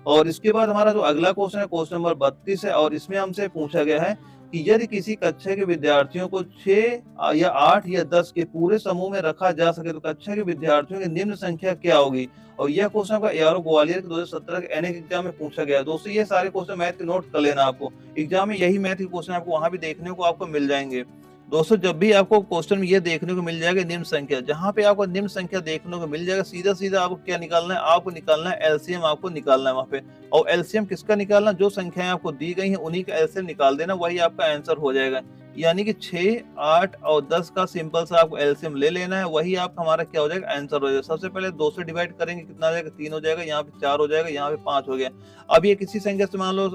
और इसके बाद हमारा जो अगला क्वेश्चन है, क्वेश्चन नंबर 32 है, और इसमें हमसे पूछा गया है कि यदि किसी कक्षा के विद्यार्थियों को 6 या 8 या 10 के पूरे समूह में रखा जा सके, तो कक्षा के विद्यार्थियों की निम्न संख्या क्या होगी। और यह क्वेश्चन आपका एआरओ ग्वालियर के 2017 के एनएक एग्जाम में पूछा गया है। दोस्तों ये सारे क्वेश्चन मैथ के नोट कर लेना आपको, एग्जाम में यही मैथ के क्वेश्चन आपको वहां भी देखने को आपको मिल जाएंगे। दोस्तों जब भी आपको क्वेश्चन में ये देखने को मिल जाएगा निम्न संख्या, जहां पे आपको निम्न संख्या देखने को मिल जाएगा, सीधा सीधा आपको क्या निकालना है, आपको निकालना है एलसीएम, आपको निकालना है वहां पे। और एलसीएम किसका निकालना, जो संख्याएं आपको दी गई हैं उन्हीं का एलसीएम निकाल देना, वही आपका आंसर हो जाएगा। यानी कि 6, 8 और 10 का सिंपल सा आपको एलसीएम ले लेना है, वही आपका हमारा क्या हो जाएगा, आंसर हो जाएगा। सबसे पहले 2 से डिवाइड करेंगे, कितना आ जाएगा, 3 हो जाएगा, यहाँ पे 4 हो जाएगा, यहाँ पे 5 हो गया। अब ये किसी संख्या से मान लो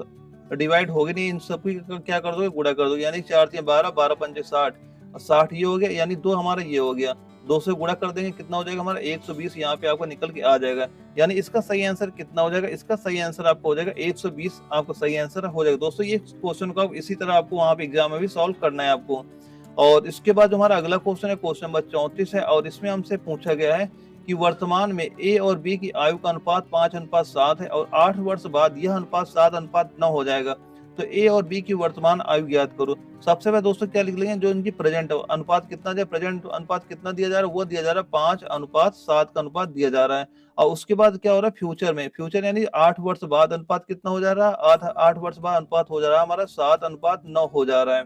डिवाइड होगी नहीं, इन सबकी क्या कर दोगे, गुणा कर दो। यानी 4 3 12, 12 5 60, और 60 ये हो गया, यानी 2 हमारा ये हो गया। 2 से गुणा कर देंगे, कितना हो जाएगा हमारा, 120, यहाँ पे आपको निकल के आ जाएगा। यानी इसका सही आंसर कितना हो जाएगा, इसका सही आंसर आपको हो जाएगा 120, आपको सही आंसर हो जाएगा। दोस्तों ये क्वेश्चन को आप इसी तरह आपको वहां पे एग्जाम में भी सॉल्व करना है आपको। और इसके बाद जो हमारा अगला क्वेश्चन है, क्वेश्चन नंबर 34 है, और इसमें हमसे पूछा गया है कि वर्तमान में ए और बी की आयु का अनुपात 5:7 है, और 8 वर्ष बाद यह अनुपात 7:9 हो जाएगा। तो ए और बी की वर्तमान आयु ज्ञात करो। सबसे पहले दोस्तों क्या लिख लेंगे, जो इनकी प्रेजेंट अनुपात कितना दिया, प्रेजेंट अनुपात कितना दिया जा रहा है, वो दिया जा रहा है 5:7 का अनुपात दिया जा रहा है। और उसके बाद क्या हो रहा है, फ्यूचर में, फ्यूचर यानी 8 वर्ष बाद अनुपात कितना हो जा रहा है, 8 वर्ष बाद अनुपात हो जा रहा है हमारा 7:9 हो जा रहा है।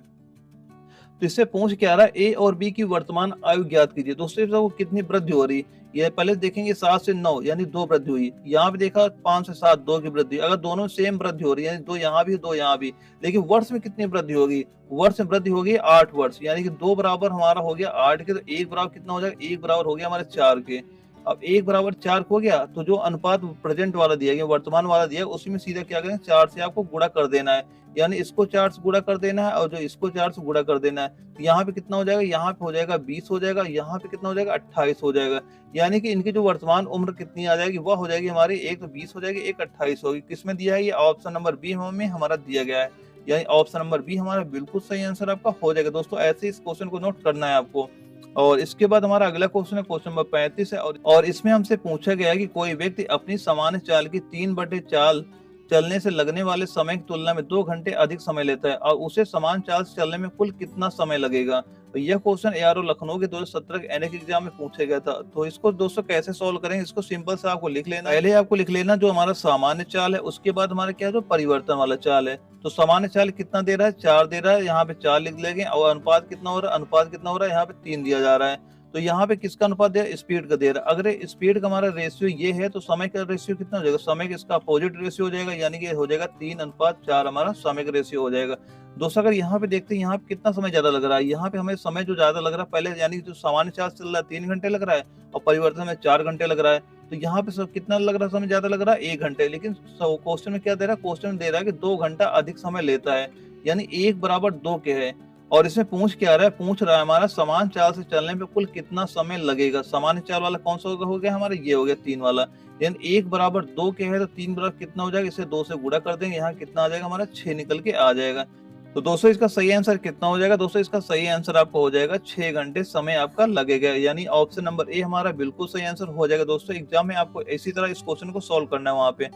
तो इससे पूछ क्या रहा है, ए और बी की वर्तमान आयु ज्ञात कीजिए। दोस्तों वो कितनी वृद्धि हो रही है, ये पहले देखेंगे 7 से 9 यानी 2 वृद्धि हुई। यहाँ पे देखा 5 से 7 2 की वृद्धि, अगर दोनों सेम वृद्धि हो रही है, यानी 2 यहाँ भी 2 यहाँ भी। लेकिन वर्ष में कितनी वृद्धि होगी, वर्ष में वृद्धि होगी 8 वर्ष, यानी कि 2 बराबर हमारा हो गया 8 के, तो 1 बराबर कितना हो जाएगा, 1 बराबर हो गया हमारे 4 के। अब 1 बराबर 4 हो गया, तो जो अनुपात प्रेजेंट वाला दिया गया, वर्तमान वाला दिया, उसी में सीधा क्या करें, 4 से आपको गुणा कर देना है। यानी इसको 4 से गुणा कर देना है, और जो इसको 4 से गुणा कर देना है। तो यहाँ पे कितना हो जाएगा, यहाँ पे हो जाएगा 20 हो जाएगा, यहाँ पे कितना हो जाएगा 28 हो जाएगा। यानी कि इनकी जो वर्तमान उम्र कितनी आ जाएगी, वह हो जाएगी हमारी, एक तो 20 हो जाएगी, एक 28 होगी। किसमें दिया है, ये ऑप्शन नंबर बी में हमारा दिया गया है। यानी ऑप्शन नंबर बी हमारा बिल्कुल सही आंसर आपका हो जाएगा। दोस्तों ऐसे इस क्वेश्चन को नोट करना है आपको। और इसके बाद हमारा अगला क्वेश्चन है क्वेश्चन नंबर 35 है, और इसमें हमसे पूछा गया है कि कोई व्यक्ति अपनी सामान्य चाल की 3/4 चलने से लगने वाले समय की तुलना में 2 घंटे अधिक समय लेता है और उसे समान चाल से चलने में कुल कितना समय लगेगा। तो यह क्वेश्चन एआरओ लखनऊ के 2017 के एनएक एग्जाम में पूछा गया था। तो इसको दोस्तों कैसे सॉल्व करेंगे, इसको सिंपल से आपको लिख लेना। पहले आपको लिख लेना जो हमारा सामान्य चाल है, उसके बाद हमारा क्या है जो परिवर्तन वाला चाल है। तो सामान्य चाल कितना दे रहा है, 4 दे रहा है, यहाँ पे 4 लिख लेंगे। और अनुपात कितना हो रहा है, अनुपात कितना हो रहा है, यहाँ पे 3 दिया जा रहा है। तो यहाँ पे किसका अनुपात दे रहा है, स्पीड का दे रहा है। अगर स्पीड का हमारा रेशियो ये है तो समय का रेशियो कितना हो जाएगा, समय का इसका अपोजिट रेशियो हो जाएगा, यानी कि हो जाएगा 3:4 हमारा समय का रेशियो हो जाएगा। दोस्तों अगर यहाँ पे देखते हैं यहाँ पे कितना समय ज्यादा लग रहा है, यहाँ पे हमें समय जो ज्यादा लग रहा है पहले, यानी जो सामान्य चाल चल रहा है 3 घंटे लग रहा है और परिवर्तन में 4 घंटे लग रहा है। तो यहाँ पे सब कितना लग रहा है, समय ज्यादा लग रहा है 1 घंटे। लेकिन क्वेश्चन में क्या दे रहा है, क्वेश्चन दे रहा है कि 2 घंटा अधिक समय लेता है, यानी 1 = 2 के है। और इसमें पूछ क्या रहा है, पूछ रहा है हमारा समान चाल से चलने पे कुल कितना समय लगेगा। सामान्य चाल वाला कौन सा हो गया हमारा, ये हो गया 3 वाला। यानी 1 = 2 के है तो 3 बराबर कितना हो जाएगा, इसे 2 से गुणा कर देंगे, यहाँ कितना आ जाएगा हमारा 6 निकल के आ जाएगा। तो दोस्तों इसका सही आंसर कितना हो जाएगा, दोस्तों इसका सही आंसर आपका हो जाएगा 6 घंटे समय आपका लगेगा, यानी ऑप्शन नंबर ए हमारा बिल्कुल सही आंसर हो जाएगा। दोस्तों एग्जाम में आपको इसी तरह इस क्वेश्चन को सॉल्व करना है वहां पे।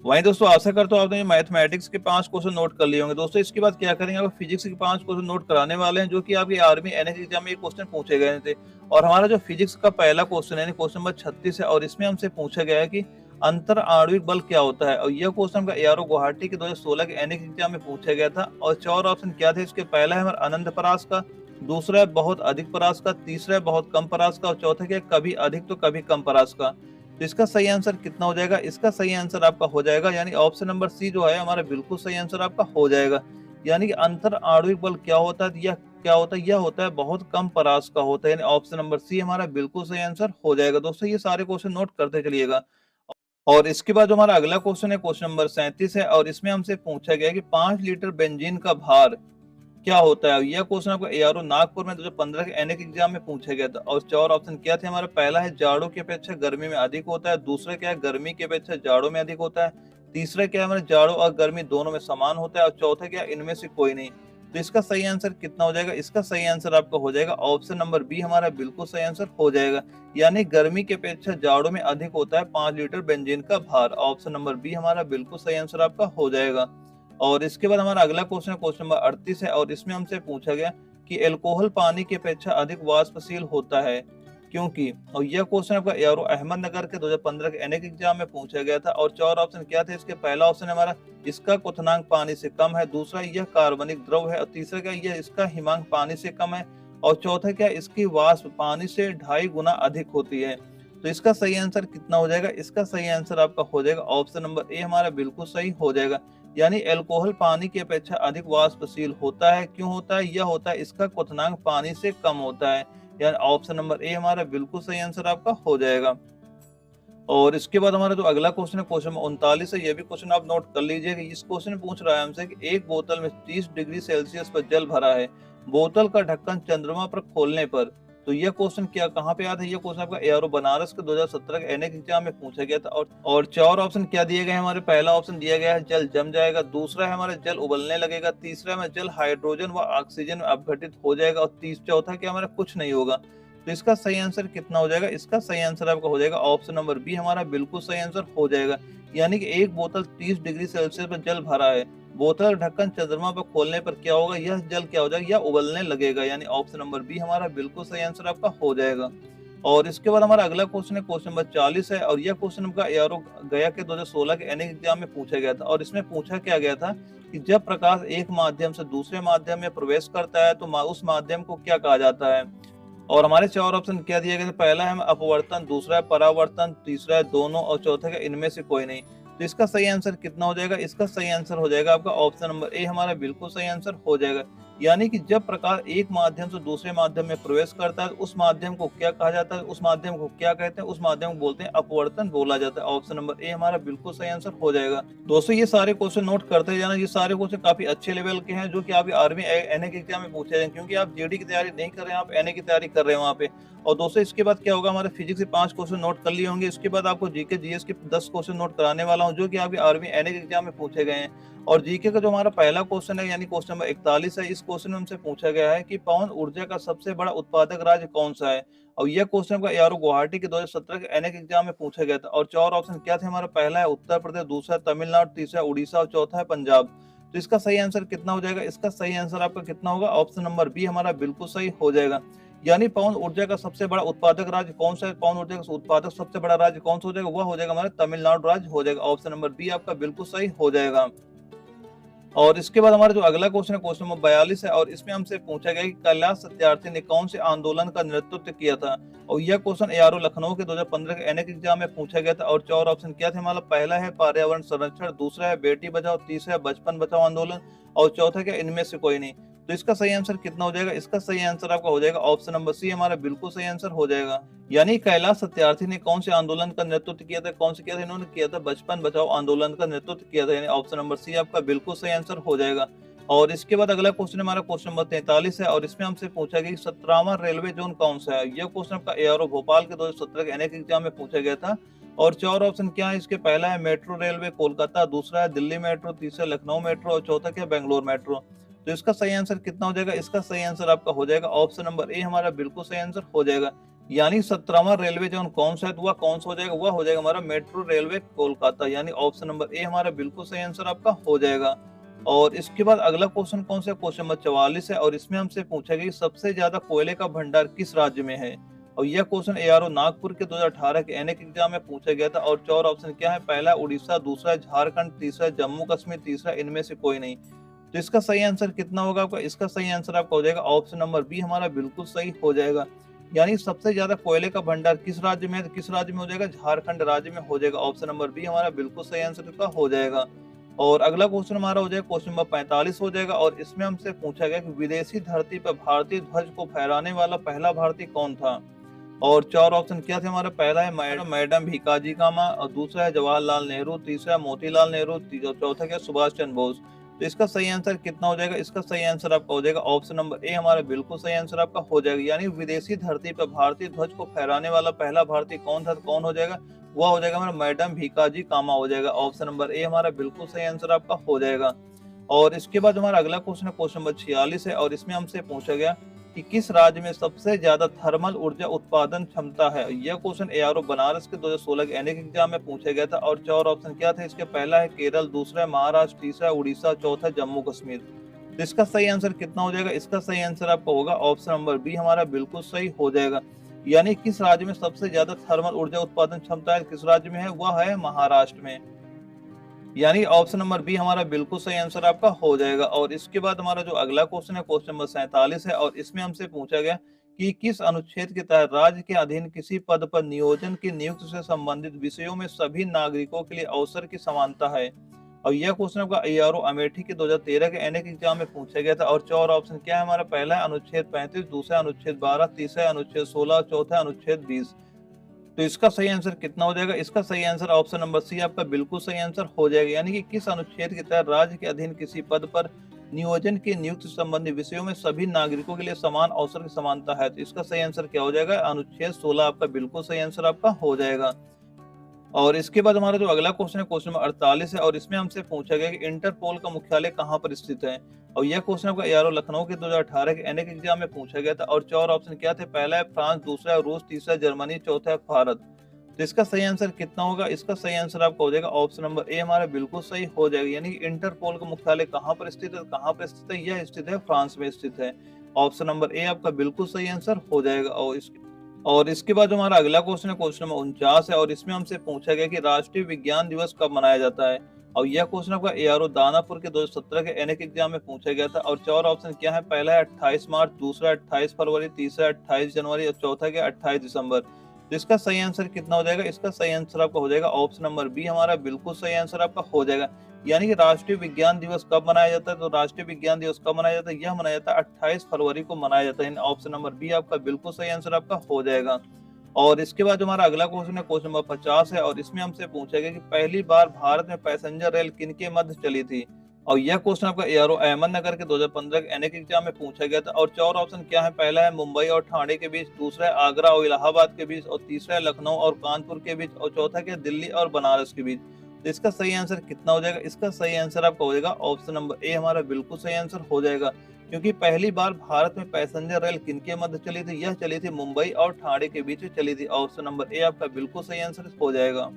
वहीं दोस्तों आशा करता हूँ आपने मैथमेटिक्स के 5 क्वेश्चन नोट कर लिए होंगे। दोस्तों इसके बाद क्या करेंगे, आप फिजिक्स के 5 क्वेश्चन नोट कराने वाले हैं, जो कि आपकी आर्मी एनएस एग्जाम में ये क्वेश्चन पूछे गए थे। और हमारा जो फिजिक्स का पहला क्वेश्चन है क्वेश्चन नंबर 36 है, और इसमें हमसे पूछा गया है कि अंतर आणविक बल क्या होता है। और यह क्वेश्चन का एआरओ गुवाहाटी के 2016 के एनएस एग्जाम में पूछा गया था। और 4 ऑप्शन क्या थे इसके, पहला है हमारा अनंत परास का, दूसरा है बहुत अधिक परास का, तीसरा है बहुत कम परास का, और चौथा क्या कभी अधिक तो कभी कम परास का। तो इसका सही आंसर कितना हो जाएगा, इसका सही आंसर आपका हो जाएगा, यानी ऑप्शन नंबर सी जो है हमारा बिल्कुल सही आंसर आपका हो जाएगा। यानी कि अंतर आणविक बल क्या होता है, यह क्या होता है, यह होता है बहुत कम परास का होता है, यानी ऑप्शन नंबर सी हमारा बिल्कुल सही आंसर हो जाएगा। दोस्तों ये सारे क्वेश्चन नोट करते चलिएगा। और इसके बाद जो हमारा अगला क्वेश्चन है क्वेश्चन नंबर 37 है, और इसमें हमसे पूछा गया कि 5 लीटर बेंजीन का भार क्या होता है। यह क्वेश्चन आपको एआरओ नागपुर में 2015 के एनएक एग्जाम में पूछा गया था। और 4 ऑप्शन क्या थे हमारा, पहला है जाड़ों की अपेक्षा गर्मी में अधिक होता है, दूसरा क्या है गर्मी की अपेक्षा जाड़ों में अधिक होता है, तीसरा क्या है हमारे जाड़ों और गर्मी दोनों में समान होता है, और चौथा क्या इनमें से कोई नहीं। तो इसका सही आंसर कितना हो जाएगा, इसका सही आंसर आपका हो जाएगा ऑप्शन नंबर बी हमारा बिल्कुल सही आंसर हो जाएगा, यानी गर्मी की अपेक्षा जाड़ों में अधिक होता है 5 लीटर बेंजीन का भार। ऑप्शन नंबर बी हमारा बिल्कुल सही आंसर आपका हो जाएगा। और इसके बाद हमारा अगला क्वेश्चन है क्वेश्चन नंबर 38 है, और इसमें हमसे पूछा गया कि एल्कोहल पानी की अपेक्षा अधिक वाष्पशील होता है क्योंकि। और यह क्वेश्चन आपका एआरओ अहमदनगर के 2015 के एनएक एग्जाम में पूछा गया था। और 4 ऑप्शन क्या थे इसके, पहला ऑप्शन हमारा इसका क्वथनांक पानी से कम है, दूसरा यह कार्बनिक द्रव है, और तीसरा क्या यह इसका हिमांक पानी से कम है, और चौथा क्या इसकी वाष्प पानी से 2.5 गुना अधिक होती है। तो इसका सही आंसर कितना हो जाएगा, इसका सही आंसर आपका हो जाएगा ऑप्शन नंबर ए हमारा बिल्कुल सही हो जाएगा, यानी एल्कोहल पानी की अपेक्षा अधिक वाष्पशील होता है। क्यों होता है, यह होता है इसका क्वथनांक पानी से कम होता है, यानी ऑप्शन नंबर ए हमारा बिल्कुल सही आंसर आपका हो जाएगा। और इसके बाद हमारा जो अगला क्वेश्चन है क्वेश्चन नंबर 39 है, यह भी क्वेश्चन आप नोट कर लीजिएगा। इस क्वेश्चन में पूछ रहा है हमसे कि एक बोतल में 30 डिग्री सेल्सियस पर जल भरा है, बोतल का ढक्कन चंद्रमा पर खोलने पर। तो यह क्वेश्चन क्या कहाँ पे आता है, यह क्वेश्चन आपका एआरओ बनारस के 2017 के एनएक एग्जाम में पूछा गया था। और 4 ऑप्शन क्या दिए गए हमारे, पहला ऑप्शन दिया गया है जल जम जाएगा, दूसरा है हमारा जल उबलने लगेगा, तीसरा में जल हाइड्रोजन व ऑक्सीजन में अपघटित हो जाएगा, और चौथा क्या हमारा कुछ नहीं होगा। तो इसका सही आंसर कितना हो जाएगा, इसका सही आंसर आपका हो जाएगा ऑप्शन नंबर बी हमारा बिल्कुल सही आंसर हो जाएगा, यानी कि एक बोतल 30 डिग्री सेल्सियस पर जल भरा है, बोतल ढक्कन चंद्रमा पर खोलने पर क्या होगा, यह जल क्या हो जाएगा, यह उबलने लगेगा, यानी ऑप्शन नंबर बी हमारा बिल्कुल सही आंसर आपका हो जाएगा। और इसके बाद हमारा अगला क्वेश्चन है क्वेश्चन नंबर 40 है, और यह क्वेश्चन आपका एआरओ गया के 2016 के एनएक एग्जाम में पूछा गया था। और इसमें पूछा क्या गया था कि जब प्रकाश एक माध्यम से दूसरे माध्यम में प्रवेश करता है तो उस माध्यम को क्या कहा जाता है। और हमारे 4 ऑप्शन क्या दिए गए थे, पहला है अपवर्तन, दूसरा है परावर्तन, तीसरा है दोनों, और चौथा है इनमें से कोई नहीं। तो इसका सही आंसर कितना हो जाएगा, इसका सही आंसर हो जाएगा आपका ऑप्शन नंबर ए हमारा बिल्कुल सही आंसर हो जाएगा, यानी कि जब प्रकाश एक माध्यम से दूसरे माध्यम में प्रवेश करता है उस माध्यम को क्या कहा जाता है, उस माध्यम को क्या कहते हैं, उस माध्यम को बोलते हैं अपवर्तन बोला जाता है। ऑप्शन नंबर ए हमारा बिल्कुल सही आंसर हो जाएगा। दोस्तों ये सारे क्वेश्चन नोट करते जाना, ये सारे क्वेश्चन काफी अच्छे लेवल के हैं जो कि आप आर्मी एनए के एग्जाम में पूछे जाएंगे, क्योंकि आप जेडी की तैयारी नहीं कर रहे हैं, आप एनए की तैयारी कर रहे हैं वहाँ पे। और दोस्तों इसके बाद क्या होगा, हमारे फिजिक्स के 5 क्वेश्चन नोट कर लिए होंगे, इसके बाद आपको जीके जीएस के 10 क्वेश्चन नोट कराने वाला हूँ जो कि आपके आर्मी एनए के एग्जाम में पूछे गए हैं। और जीके का जो हमारा पहला क्वेश्चन है यानी क्वेश्चन नंबर 41 है, इस क्वेश्चन में हमसे पूछा गया है कि पवन ऊर्जा का सबसे बड़ा उत्पादक राज्य कौन सा है। और यह क्वेश्चन का यारो गुवाहाटी के 2017 के एनएक एग्जाम में पूछा गया था। और चार ऑप्शन क्या थे हमारा, पहला है उत्तर प्रदेश, दूसरा है तमिलनाडु, तीसरा है उड़ीसा और चौथा है पंजाब। तो इसका सही आंसर कितना हो जाएगा, इसका सही आंसर आपका कितना होगा, ऑप्शन नंबर बी हमारा बिल्कुल सही हो जाएगा। यानी पवन ऊर्जा का सबसे बड़ा उत्पादक राज्य कौन सा है, पवन ऊर्जा का उत्पादक सबसे बड़ा राज्य कौन सा हो जाएगा, वह हो जाएगा हमारा तमिलनाडु राज्य हो जाएगा। ऑप्शन नंबर बी आपका बिल्कुल सही हो जाएगा। और इसके बाद हमारा जो अगला क्वेश्चन है क्वेश्चन नंबर 42 है, और इसमें हमसे पूछा गया कि कैलाश सत्यार्थी ने कौन से आंदोलन का नेतृत्व किया था। और यह क्वेश्चन एआरओ लखनऊ के 2015 के एनएक एग्जाम में पूछा गया था। और चार ऑप्शन क्या थे हमारा, पहला है पर्यावरण संरक्षण, दूसरा है बेटी बचाओ, तीसरा है बचपन बचाओ आंदोलन और चौथा क्या इनमें से कोई नहीं। तो इसका सही आंसर कितना हो जाएगा, इसका सही आंसर आपका हो जाएगा ऑप्शन नंबर सी हमारा बिल्कुल सही आंसर हो जाएगा। यानी कैलाश सत्यार्थी ने कौन से आंदोलन का नेतृत्व किया था, कौन से किया था, इन्होंने किया था बचपन बचाओ आंदोलन का नेतृत्व किया था। यानी ऑप्शन नंबर सी आपका बिल्कुल सही आंसर हो जाएगा। और इसके बाद अगला क्वेश्चन हमारा क्वेश्चन नंबर 43 है, और इसमें हमसे पूछा गया कि 17वां रेलवे जोन कौन सा है। यह क्वेश्चन आपका एआरओ भोपाल के 2017 के एनएक एग्जाम में पूछा गया था। और चार ऑप्शन क्या है इसके, पहला है मेट्रो रेलवे कोलकाता, दूसरा है दिल्ली मेट्रो, तीसरा लखनऊ मेट्रो और चौथा क्या बेंगलोर मेट्रो। तो इसका सही आंसर कितना हो जाएगा, इसका सही आंसर आपका हो जाएगा ऑप्शन नंबर ए हमारा बिल्कुल सही आंसर हो जाएगा। यानी 17वां रेलवे जोन कौन सा है, तो वह कौन सा हो जाएगा, वह हो जाएगा हमारा मेट्रो रेलवे कोलकाता। यानी ऑप्शन नंबर ए हमारा बिल्कुल सही आंसर आपका हो जाएगा। और इसके बाद अगला क्वेश्चन कौन सा, क्वेश्चन नंबर 44 है, और इसमें हमसे पूछा गया कि सबसे ज्यादा कोयले का भंडार किस राज्य में है। और यह क्वेश्चन एआरओ नागपुर के 2018 के एनएक एग्जाम में पूछा गया था। और चार ऑप्शन क्या है, पहला उड़ीसा, दूसरा झारखंड, तीसरा जम्मू कश्मीर, तीसरा इनमें से कोई नहीं। तो इसका सही आंसर कितना होगा आपका, इसका सही आंसर आपका हो जाएगा ऑप्शन नंबर बी हमारा बिल्कुल सही हो जाएगा। यानी सबसे ज्यादा कोयले का भंडार किस राज्य में है, तो किस राज्य में हो जाएगा, झारखंड राज्य में हो जाएगा। ऑप्शन नंबर बी हमारा बिल्कुल सही आंसर इसका हो जाएगा। और अगला क्वेश्चन हमारा हो जाएगा क्वेश्चन नंबर 45 हो जाएगा, और इसमें हमसे पूछा गया कि विदेशी धरती पर भारतीय ध्वज को फहराने वाला पहला भारतीय कौन था। और चार ऑप्शन क्या थे हमारा, पहला है मैडम भीकाजी कामा, और दूसरा है जवाहरलाल नेहरू, तीसरा है मोतीलाल नेहरू, चौथा क्या सुभाष चंद्र बोस। तो इसका सही आंसर कितना हो जाएगा, इसका सही आंसर आपका हो जाएगा ऑप्शन नंबर ए हमारा बिल्कुल सही आंसर आपका हो जाएगा। यानी विदेशी धरती पर भारतीय ध्वज को फहराने वाला पहला भारतीय कौन था, तो कौन हो जाएगा, वह हो जाएगा हमारा मैडम भीकाजी कामा हो जाएगा। ऑप्शन नंबर ए हमारा बिल्कुल सही आंसर आपका हो जाएगा। और इसके बाद हमारा अगला क्वेश्चन है क्वेश्चन नंबर 46 है, और इसमें हमसे पूछा गया कि किस राज्य में सबसे ज्यादा थर्मल ऊर्जा उत्पादन क्षमता है। यह क्वेश्चन एआरओ बनारस के 2016 के एनएक एग्जाम में पूछा गया था। और चार ऑप्शन क्या थे इसके, पहला है केरल, दूसरा है महाराष्ट्र, तीसरा है उड़ीसा, चौथा जम्मू कश्मीर। तो इसका सही आंसर कितना हो जाएगा, इसका सही आंसर आपका होगा ऑप्शन नंबर बी हमारा बिल्कुल सही हो जाएगा। यानी किस राज्य में सबसे ज्यादा थर्मल ऊर्जा उत्पादन क्षमता है, किस राज्य में है, वह है महाराष्ट्र में। यानी ऑप्शन नंबर बी हमारा बिल्कुल सही आंसर आपका हो जाएगा। और इसके बाद हमारा जो अगला क्वेश्चन है क्वेश्चन नंबर 47 है, और इसमें हमसे पूछा गया कि किस अनुच्छेद के तहत राज्य के अधीन किसी पद पर नियोजन की नियुक्ति से संबंधित विषयों में सभी नागरिकों के लिए अवसर की समानता है। और यह क्वेश्चन आपका एआरओ अमेठी के 2013 के एनएक एग्जाम में पूछा गया था। और चार ऑप्शन क्या है हमारा, पहला है अनुच्छेद 35, दूसरा अनुच्छेद 12, तीसरा अनुच्छेद 16, चौथा अनुच्छेद 20। तो इसका सही आंसर कितना हो जाएगा, इसका सही आंसर ऑप्शन नंबर सी आपका बिल्कुल सही आंसर हो जाएगा। यानी कि किस अनुच्छेद के तहत राज्य के अधीन किसी पद पर नियोजन के नियुक्ति संबंधी विषयों में सभी नागरिकों के लिए समान अवसर की समानता है। तो इसका सही आंसर क्या हो जाएगा, अनुच्छेद 16 आपका बिल्कुल सही आंसर आपका हो जाएगा। और इसके बाद हमारा जो अगला क्वेश्चन है क्वेश्चन नंबर 48 है, और इसमें हमसे पूछा गया कि इंटरपोल का मुख्यालय कहाँ पर स्थित है। और यह क्वेश्चन आपका एआरओ लखनऊ के 2018 के एनएक एग्जाम में पूछा गया था। और चार ऑप्शन क्या थे, पहला है फ्रांस, दूसरा है रूस, तीसरा जर्मनी, चौथा है भारत। तो इसका सही आंसर कितना होगा, इसका सही आंसर आपका हो जाएगा ऑप्शन नंबर ए हमारा बिल्कुल सही हो जाएगा। यानी कि इंटरपोल का मुख्यालय कहाँ पर स्थित है, कहाँ पर स्थित है, यह स्थित है फ्रांस में स्थित है। ऑप्शन नंबर ए आपका बिल्कुल सही आंसर हो जाएगा। और इसके बाद हमारा अगला क्वेश्चन है क्वेश्चन नंबर 49 है, और इसमें हमसे पूछा गया कि राष्ट्रीय विज्ञान दिवस कब मनाया जाता है। और यह क्वेश्चन आपका एआरओ दानापुर के 2017 के एनएक एग्जाम में पूछा गया था। और चार ऑप्शन क्या है, पहला है 28 मार्च, दूसरा 28 फरवरी, तीसरा 28 जनवरी और चौथा क्या 28 दिसंबर। तो इसका सही आंसर कितना हो जाएगा, इसका सही आंसर आपका हो जाएगा ऑप्शन नंबर बी हमारा बिल्कुल सही आंसर आपका हो जाएगा। यानी कि राष्ट्रीय विज्ञान दिवस कब मनाया जाता है, तो राष्ट्रीय विज्ञान दिवस कब मनाया जाता है, यह मनाया जाता है 28 फरवरी को मनाया जाता है। ऑप्शन नंबर बी आपका बिल्कुल सही आंसर आपका हो जाएगा। और इसके बाद हमारा अगला क्वेश्चन है क्वेश्चन नंबर 50 है, और इसमें हमसे पूछा गया कि पहली बार भारत में पैसेंजर रेल किनके मध्य चली थी। और यह क्वेश्चन आपका एआरओ अहमदनगर के 2015 के एनएक एग्जाम में पूछा गया था। और चार ऑप्शन क्या है, पहला है मुंबई और ठाणे के बीच, दूसरा है आगरा और इलाहाबाद के बीच, और तीसरा है लखनऊ और कानपुर के बीच, और चौथा क्या दिल्ली और बनारस के बीच। तो इसका सही आंसर कितना हो जाएगा? इसका सही आंसर आपका हो जाएगा ऑप्शन नंबर ए हमारा बिल्कुल सही आंसर हो जाएगा। क्योंकि पहली बार भारत में पैसेंजर रेल किनके मध्य चली थी? यह चली थी मुंबई और ठाणे के बीच चली थी। ऑप्शन नंबर ए आपका बिल्कुल सही आंसर हो जाएगा।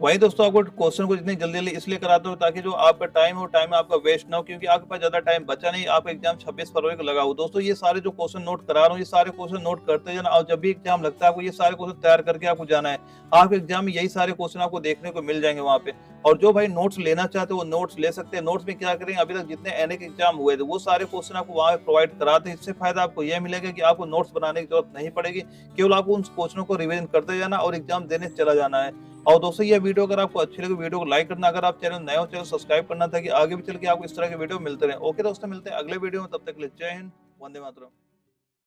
वही दोस्तों आपको क्वेश्चन को जितनी जल्दी जल्दी इसलिए कराता हूँ ताकि जो आपका टाइम हो टाइम आपका वेस्ट ना हो, क्योंकि आपके पास ज्यादा टाइम बचा नहीं, आपका एग्जाम 26 फरवरी को लगा हो। दोस्तों ये सारे जो क्वेश्चन नोट करा रहा हूँ, ये सारे क्वेश्चन नोट करते जाना और जब भी एग्जाम लगता है आपको ये सारे क्वेश्चन तैयार करके आपको जाना है। आपके एग्जाम में यही सारे क्वेश्चन आपको देखने को मिल जाएंगे वहाँ पे। और जो भाई नोट्स लेना चाहते हैं वो नोट्स ले सकते हैं। नोट्स में क्या करेंगे, अभी तक जितने एनए के एग्जाम हुए थे वो सारे क्वेश्चन आपको वहाँ पे प्रोवाइड कराते हैं। इससे फायदा आपको यह मिलेगा कि आपको नोट्स बनाने की जरूरत नहीं पड़ेगी, केवल आपको उन क्वेश्चनों को रिवीजन करते जाना और एग्जाम देने चला जाना है। और दोस्तों ये वीडियो अगर आपको अच्छी लगे वीडियो को लाइक करना, अगर आप चैनल नए हो चैनल सब्सक्राइब करना था कि आगे भी चल के आपको इस तरह के वीडियो मिलते रहे। ओके दोस्तों, मिलते हैं अगले वीडियो में, तब तक के लिए जय हिंद, वंदे मातरम।